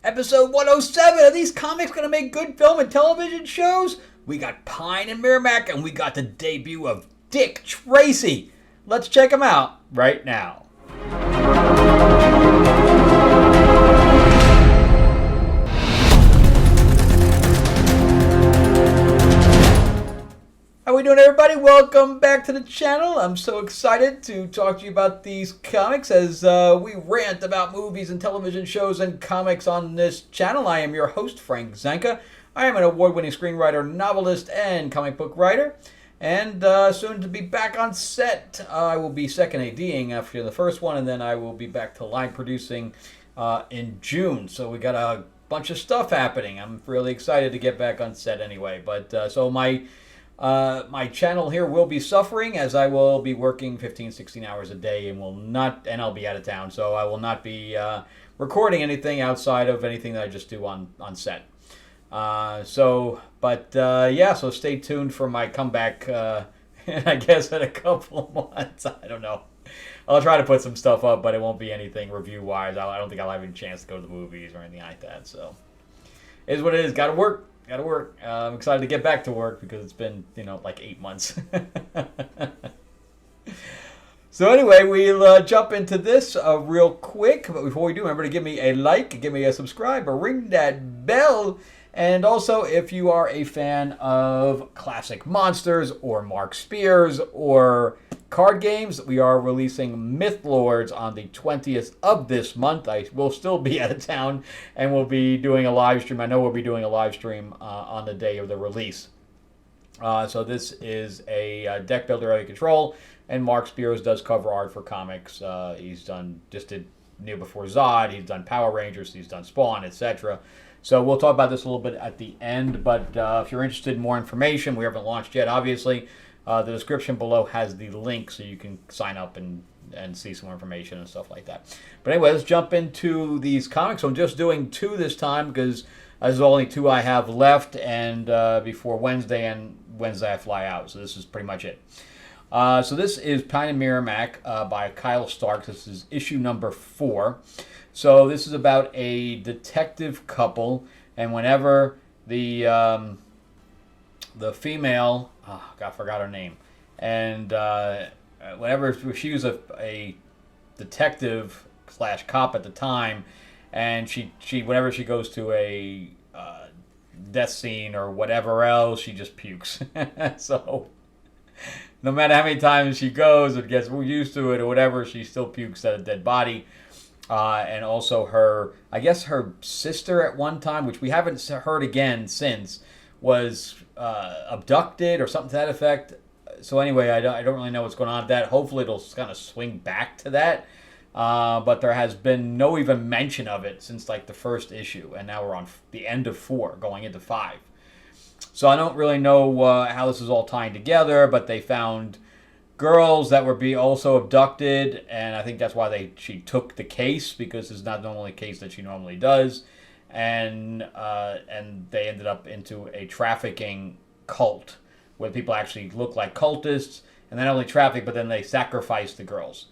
Episode 107. Are these comics going to make good film and television shows? We got Pine and Merrimack, and we got the debut of Dick Tracy. Let's check them out right now. How we doing, everybody? Welcome back to the channel. I'm so excited to talk to you about these comics as we rant about movies and television shows and comics on this channel. I am your host, Frank Zanca. I am an award-winning screenwriter, novelist, and comic book writer. And soon to be back on set. I will be second ADing after the first one, and then I will be back to line producing in June. So we got a bunch of stuff happening. I'm really excited to get back on set anyway. But so my channel here will be suffering as I will be working 15, 16 hours a day and I'll be out of town. So I will not be recording anything outside of anything that I just do on set. So stay tuned for my comeback, I guess in a couple of months. I don't know. I'll try to put some stuff up, but it won't be anything review-wise. I don't think I'll have any chance to go to the movies or anything like that. So it is what it is. Gotta work. I'm excited to get back to work because it's been, like 8 months. So anyway, we'll jump into this real quick. But before we do, remember to give me a like, give me a subscribe, or ring that bell. And also, if you are a fan of classic monsters or Mark Spears or card games, we are releasing Mythlords on the 20th of this month. I will still be out of town and we'll be doing a live stream. I know we'll be doing a live stream on the day of the release. So this is a deck builder out of control, and Mark Spears does cover art for comics. He's did Near Before Zod, he's done Power Rangers, he's done Spawn, etc. So we'll talk about this a little bit at the end, but if you're interested in more information, we haven't launched yet, obviously. The description below has the link so you can sign up and see some more information and stuff like that. But anyway, let's jump into these comics. So I'm just doing 2 this time because there's only 2 I have left, and before Wednesday, and Wednesday I fly out. So this is pretty much it. So this is Pine and Merrimack by Kyle Starks. This is issue number 4. So this is about a detective couple, and whenever the female, I forgot her name, and whenever she was a detective / cop at the time, and she whenever she goes to a death scene or whatever else, she just pukes. So no matter how many times she goes or gets used to it or whatever, she still pukes at a dead body. And also her sister at one time, which we haven't heard again since, was abducted or something to that effect. So anyway, I don't really know what's going on with that. Hopefully it'll kind of swing back to that. But there has been no even mention of it since like the first issue. And now we're on the end of 4, going into 5. So I don't really know how this is all tying together, but they found girls that were also abducted, and I think that's why she took the case, because it's not normally a case that she normally does, and they ended up into a trafficking cult where people actually look like cultists, and not only traffic, but then they sacrifice the girls.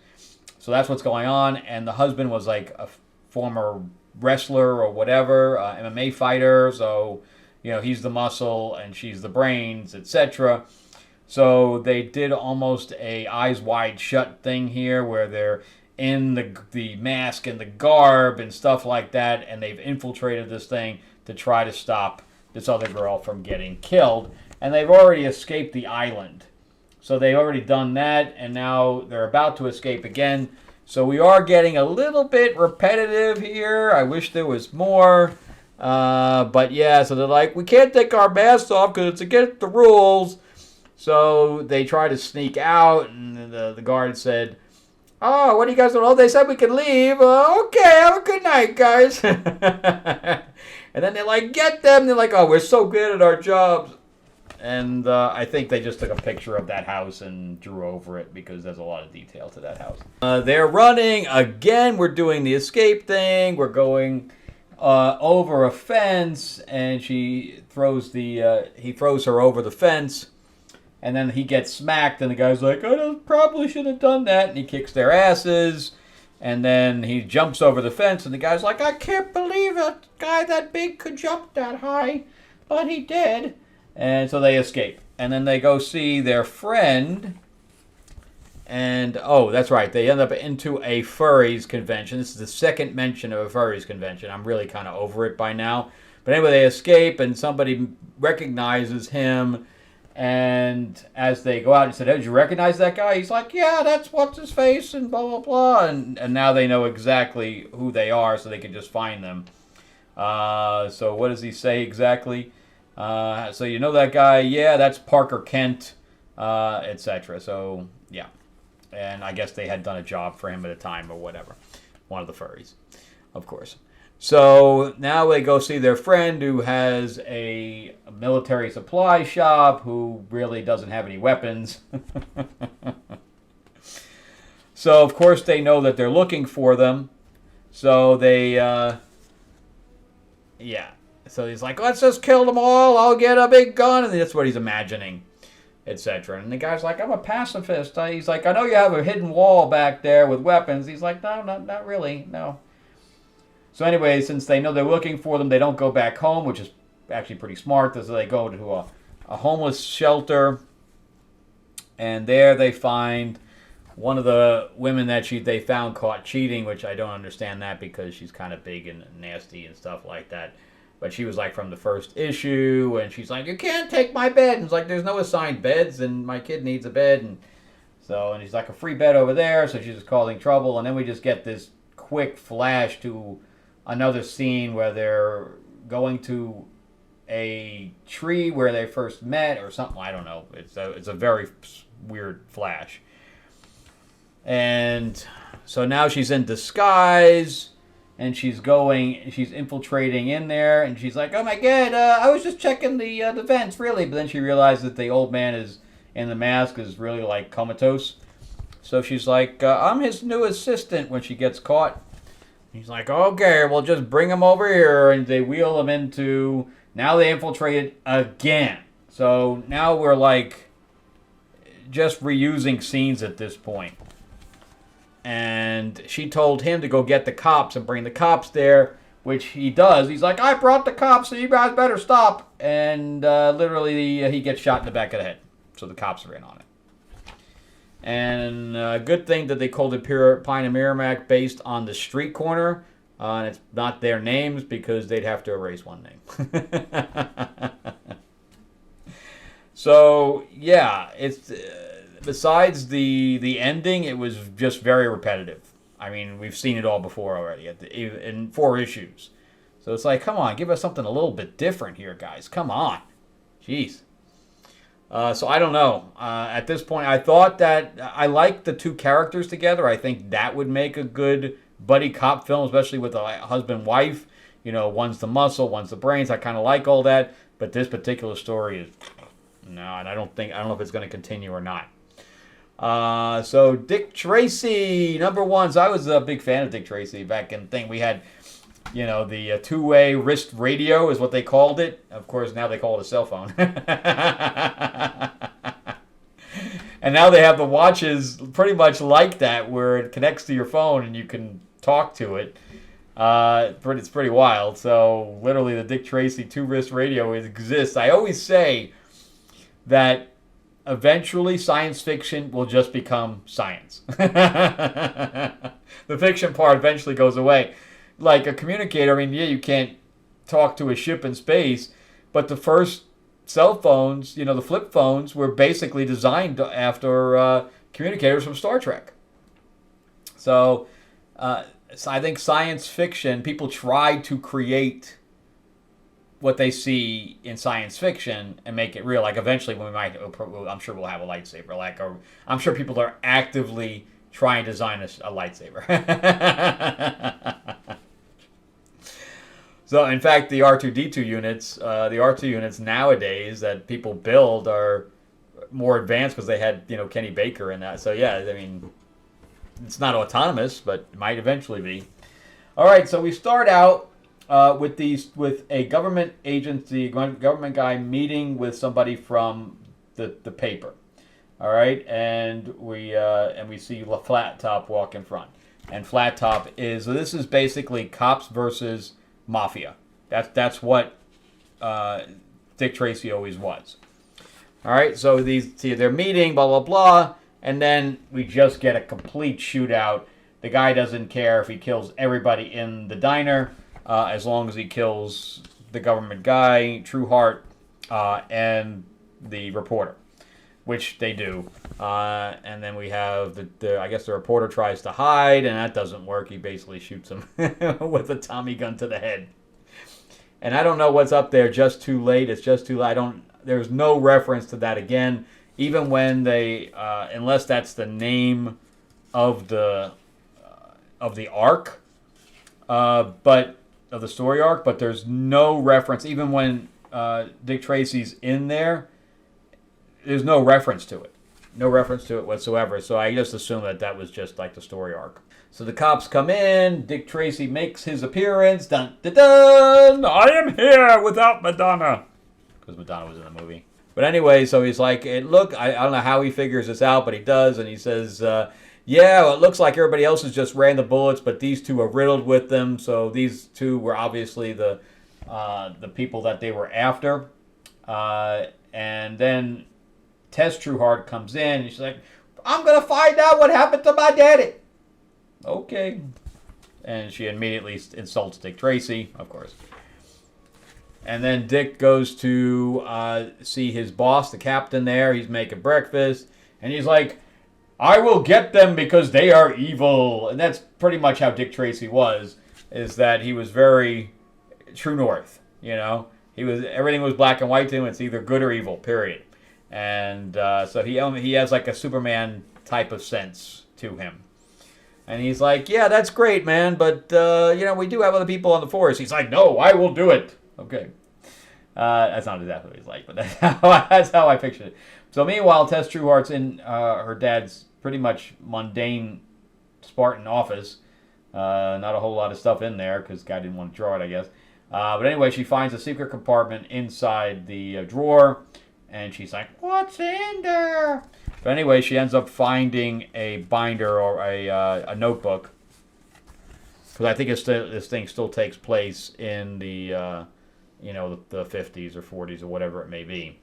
So that's what's going on, and the husband was like a former wrestler or whatever, MMA fighter, so he's the muscle and she's the brains, etc. So they did almost a Eyes Wide Shut thing here where they're in the mask and the garb and stuff like that, and they've infiltrated this thing to try to stop this other girl from getting killed. And they've already escaped the island. So they've already done that, and now they're about to escape again. So we are getting a little bit repetitive here. I wish there was more. But yeah, so they're like, we can't take our masks off because it's against the rules. So they try to sneak out, and the guard said, "Oh, what are you guys doing?" "Oh, they said we can leave." "Okay, have a good night, guys." And then they like get them. They're like, "Oh, we're so good at our jobs." And I think they just took a picture of that house and drew over it because there's a lot of detail to that house. They're running again. We're doing the escape thing. We're going over a fence, and he throws her over the fence. And then he gets smacked, and the guy's like, "I probably shouldn't have done that." And he kicks their asses. And then he jumps over the fence, and the guy's like, I can't believe a guy that big could jump that high, but he did. And so they escape. And then they go see their friend. And, oh, that's right. They end up into a furries convention. This is the second mention of a furries convention. I'm really kind of over it by now. But anyway, they escape, and somebody recognizes him. And as they go out and said, hey, did you recognize that guy? He's like, yeah, that's what's his face, and blah, blah, blah. And now they know exactly who they are, so they can just find them. So what does he say exactly? So you know that guy? Yeah, that's Parker Kent, etc. So, yeah. And I guess they had done a job for him at a time or whatever. One of the furries, of course. So now they go see their friend who has a military supply shop who really doesn't have any weapons. So, of course, they know that they're looking for them. So they, yeah. So he's like, let's just kill them all. I'll get a big gun. And that's what he's imagining, etc. And the guy's like, I'm a pacifist. He's like, I know you have a hidden wall back there with weapons. He's like, no, not really, no. So anyway, since they know they're looking for them, they don't go back home, which is actually pretty smart. So they go to a homeless shelter, and there they find one of the women that they found caught cheating, which I don't understand that because she's kind of big and nasty and stuff like that. But she was like from the first issue, and she's like, you can't take my bed. And it's like, there's no assigned beds, and my kid needs a bed. And he's like, a free bed over there, so she's just causing trouble. And then we just get this quick flash to another scene where they're going to a tree where they first met or something. I don't know. It's a very weird flash. And so now she's in disguise, and she's infiltrating in there, and she's like, oh my god, I was just checking the vents, really. But then she realized that the old man is in the mask is really like comatose. So she's like, I'm his new assistant when she gets caught. He's like, okay, well, just bring him over here. And they wheel him into... Now they infiltrated again. So now we're like just reusing scenes at this point. And she told him to go get the cops and bring the cops there, which he does. He's like, I brought the cops, so you guys better stop. And literally he gets shot in the back of the head. So the cops are in on it. And good thing that they called it Pine and Merrimack based on the street corner. And it's not their names because they'd have to erase one name. So, yeah, it's besides the ending, it was just very repetitive. I mean, we've seen it all before already in 4 issues. So it's like, come on, give us something a little bit different here, guys. Come on. Jeez. So I don't know. At this point, I thought that I liked the 2 characters together. I think that would make a good buddy cop film, especially with a husband-wife. You know, one's the muscle, one's the brains. I kind of like all that. But this particular story is no, and I don't know if it's going to continue or not. So Dick Tracy, #1. So I was a big fan of Dick Tracy back in the thing. We had, you know, the 2-way wrist radio is what they called it. Of course, now they call it a cell phone. And now they have the watches pretty much like that, where it connects to your phone and you can talk to it. It's pretty wild. So literally the Dick Tracy 2-wrist radio exists. I always say that eventually science fiction will just become science. The fiction part eventually goes away. Like a communicator, I mean, yeah, you can't talk to a ship in space, but the first cell phones, you know, the flip phones, were basically designed after communicators from Star Trek. So I think science fiction, people try to create what they see in science fiction and make it real. Like eventually I'm sure we'll have a lightsaber. Like, or I'm sure people are actively trying to design a lightsaber. So, in fact, the R2-D2 units, the R2 units nowadays that people build are more advanced because they had, you know, Kenny Baker in that. So, yeah, I mean, it's not autonomous, but it might eventually be. All right, so we start out with a government agency, government guy meeting with somebody from the paper. All right, and we see La Flat Top walk in front. and Flat Top is. So this is basically cops versus mafia. That's what Dick Tracy always was. All right, so they're meeting, blah blah blah, and then we just get a complete shootout. The guy doesn't care if he kills everybody in the diner, as long as he kills the government guy, Trueheart, and the reporter, which they do. And then we have I guess the reporter tries to hide, and that doesn't work. He basically shoots him with a Tommy gun to the head. And I don't know what's up there. Just too late. It's just too late. There's no reference to that again. Even when they, unless that's the name of the arc, but of the story arc. But there's no reference. Even when Dick Tracy's in there, there's no reference to it. No reference to it whatsoever. So I just assume that was just like the story arc. So the cops come in. Dick Tracy makes his appearance. Dun dun dun! I am here without Madonna, because Madonna was in the movie. But anyway, so he's like, look, I don't know how he figures this out, but he does, and he says, yeah, well, it looks like everybody else has just ran the bullets, but these two are riddled with them. So these two were obviously the people that they were after. And then Tess Trueheart comes in, and she's like, I'm going to find out what happened to my daddy. Okay. And she immediately insults Dick Tracy, of course. And then Dick goes to see his boss, the captain there. He's making breakfast. And he's like, I will get them because they are evil. And that's pretty much how Dick Tracy was, is that he was very true north, you know. Everything was black and white to him. It's either good or evil, period. And so he has like a Superman type of sense to him. And he's like, yeah, that's great, man, but, we do have other people on the force. He's like, no, I will do it. Okay. That's not exactly what he's like, but that's how I pictured it. So meanwhile, Tess Trueheart's in her dad's pretty much mundane Spartan office. Not a whole lot of stuff in there, because the guy didn't want to draw it, I guess. But anyway, she finds a secret compartment inside the drawer, and she's like, what's in there? But anyway, she ends up finding a binder or a notebook, because I think this thing still takes place in the the 50s or 40s or whatever it may be.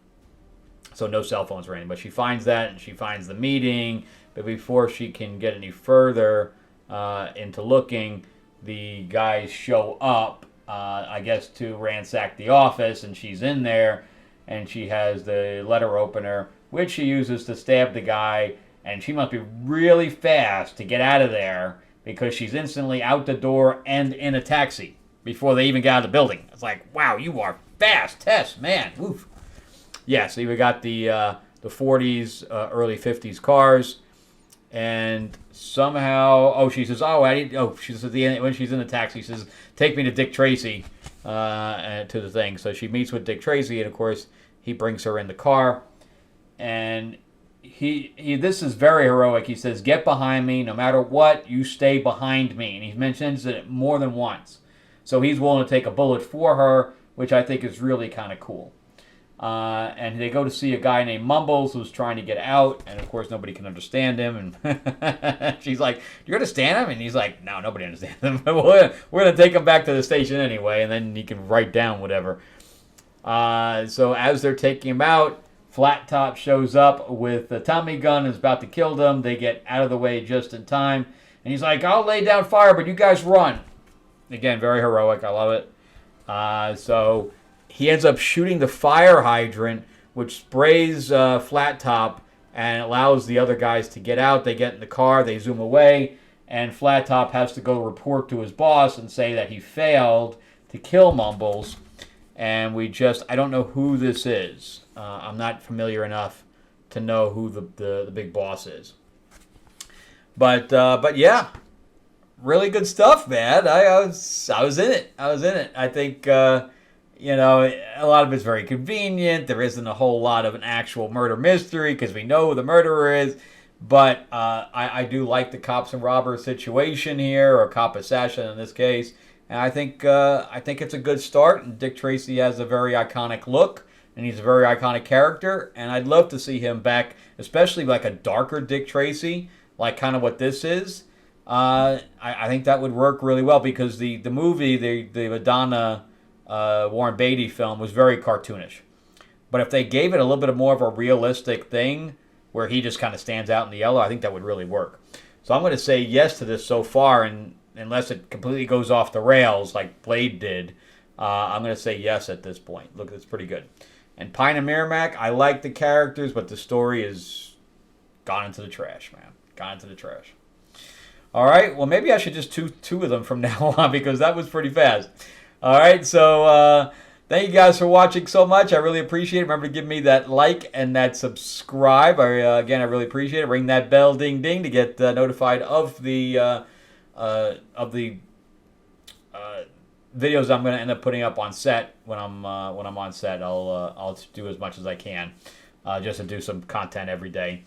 So no cell phones or anything. But she finds that, and she finds the meeting. But before she can get any further into looking, the guys show up, I guess, to ransack the office, and she's in there, and she has the letter opener, which she uses to stab the guy, and she must be really fast to get out of there, because she's instantly out the door and in a taxi before they even get out of the building. It's like, wow, you are fast, Tess, man. Woof. Yeah, so we got the 40s, early 50s cars, and somehow, she says, she says at the end, when she's in the taxi, she says, take me to Dick Tracy, to the thing. So she meets with Dick Tracy, and of course, he brings her in the car, and this is very heroic. He says, get behind me, no matter what, you stay behind me. And he mentions it more than once. So he's willing to take a bullet for her, which I think is really kind of cool. And they go to see a guy named Mumbles who's trying to get out, and of course nobody can understand him. And she's like, "Do you understand him?" And he's like, "No, nobody understands him. We're going to take him back to the station anyway, and then he can write down whatever." So as they're taking him out, Flat Top shows up with a Tommy gun and is about to kill them. They get out of the way just in time, and he's like, "I'll lay down fire, but you guys run." Again, very heroic. I love it. So he ends up shooting the fire hydrant, which sprays Flat Top and allows the other guys to get out. They get in the car, they zoom away, and Flat Top has to go report to his boss and say that he failed to kill Mumbles. And I don't know who this is. I'm not familiar enough to know who the big boss is. But yeah, really good stuff, man. I was in it. I think a lot of it's very convenient. There isn't a whole lot of an actual murder mystery because we know who the murderer is. But I do like the cops and robbers situation here, or cop assassin in this case. And I think it's a good start. And Dick Tracy has a very iconic look, and he's a very iconic character. And I'd love to see him back, especially like a darker Dick Tracy, like kind of what this is. I think that would work really well because the movie, the Madonna Warren Beatty film, was very cartoonish. But if they gave it a little bit more of a realistic thing where he just kind of stands out in the yellow, I think that would really work. So I'm going to say yes to this so far, and unless it completely goes off the rails like Blade did, I'm going to say yes at this point. Look, it's pretty good. And Pine and Merrimack, I like the characters, but the story is gone into the trash, man. Gone into the trash. All right, well, maybe I should just two of them from now on because that was pretty fast. All right, so thank you guys for watching so much. I really appreciate it. Remember to give me that like and that subscribe. Again, I really appreciate it. Ring that bell, ding ding, to get notified of the videos I'm going to end up putting up on set when I'm on set. I'll do as much as I can just to do some content every day.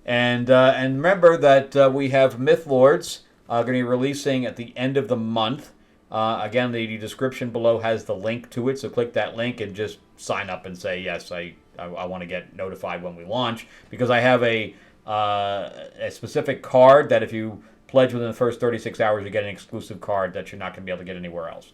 And remember that we have Mythlords going to be releasing at the end of the month. Again, the description below has the link to it, so click that link and just sign up and say, yes, I want to get notified when we launch, because I have a specific card that if you pledge within the first 36 hours, you get an exclusive card that you're not going to be able to get anywhere else.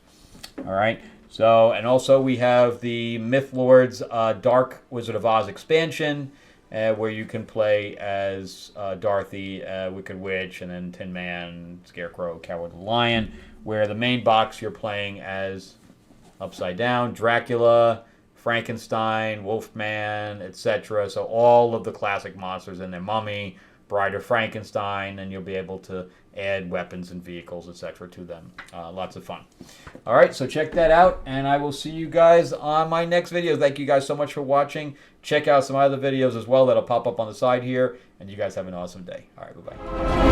All right. So, and also we have the Mythlords Dark Wizard of Oz expansion, where you can play as Dorothy, Wicked Witch, and then Tin Man, Scarecrow, Cowardly Lion, where the main box you're playing as Upside Down, Dracula, Frankenstein, Wolfman, etc. So all of the classic monsters in there, Mummy, Bride of Frankenstein, and you'll be able to add weapons and vehicles, etc. to them. Lots of fun. All right, so check that out, and I will see you guys on my next video. Thank you guys so much for watching. Check out some other videos as well that'll pop up on the side here, and you guys have an awesome day. All right, bye-bye.